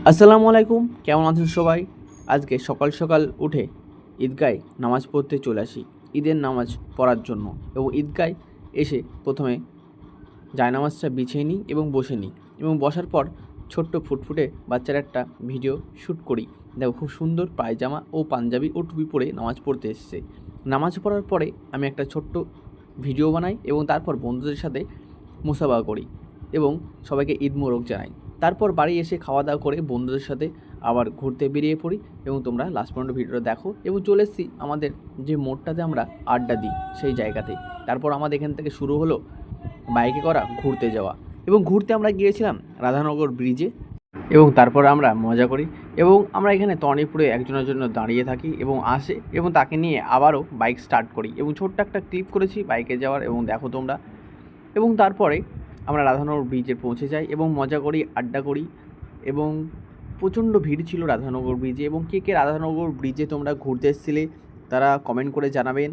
আসসালামু আলাইকুম, কেমন আছেন সবাই? আজকে সকাল সকাল উঠে ঈদগায় নামাজ পড়তে চলে আসি ঈদের নামাজ পড়ার জন্য। এবং ঈদগায় এসে প্রথমে জায়নামাজটা বিছিয়ে নিই এবং বসে নিই, এবং বসার পর ছোট্ট ফুটফুটে বাচ্চার একটা ভিডিও শ্যুট করি। দেখো, খুব সুন্দর পায়জামা ও পাঞ্জাবি ও টুপি পরে নামাজ পড়তে এসেছে। নামাজ পড়ার পরে আমি একটা ছোট্ট ভিডিও বানাই এবং তারপর বন্ধুদের সাথে মুসাফা করি এবং সবাইকে ঈদ মোবারক জানাই। তারপর বাড়ি এসে খাওয়া দাওয়া করে বন্ধুদের সাথে আবার ঘুরতে বেরিয়ে পড়ি এবং তোমরা লাস্ট পর্যন্ত ভিডিওটা দেখো। এবং চলে এসেছি আমাদের যে মোড়টাতে আমরা আড্ডা দিই সেই জায়গাতে। তারপর আমাদের এখান থেকে শুরু হলো বাইকে করা ঘুরতে যাওয়া, এবং ঘুরতে আমরা গিয়েছিলাম রাধানগর ব্রিজে এবং তারপর আমরা মজা করি। এবং আমরা এখানে তনিপুরে একজনের জন্য দাঁড়িয়ে থাকি এবং আসে এবং তাকে নিয়ে আবারও বাইক স্টার্ট করি এবং ছোট্ট একটা ক্লিপ করেছি বাইকে যাওয়ার, এবং দেখো তোমরা। এবং তারপরে আমরা রাধানগর ব্রিজে পৌঁছে যাই এবং মজা করি, আড্ডা করি। এবং প্রচণ্ড ভিড় ছিল রাধানগর ব্রিজে। এবং কে কে রাধানগর ব্রিজে তোমরা ঘুরতে এসেছিলে তারা কমেন্ট করে জানাবেন।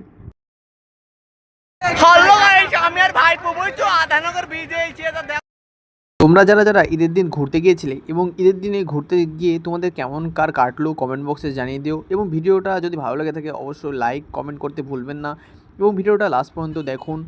তোমরা যারা যারা ঈদের দিন ঘুরতে গিয়েছিলে এবং ঈদের দিনে ঘুরতে গিয়ে তোমাদের কেমন কার কাটলো কমেন্ট বক্সে জানিয়ে দিও। এবং ভিডিওটা যদি ভালো লাগে থাকে অবশ্যই লাইক কমেন্ট করতে ভুলবেন না, এবং ভিডিওটা লাস্ট পর্যন্ত দেখুন।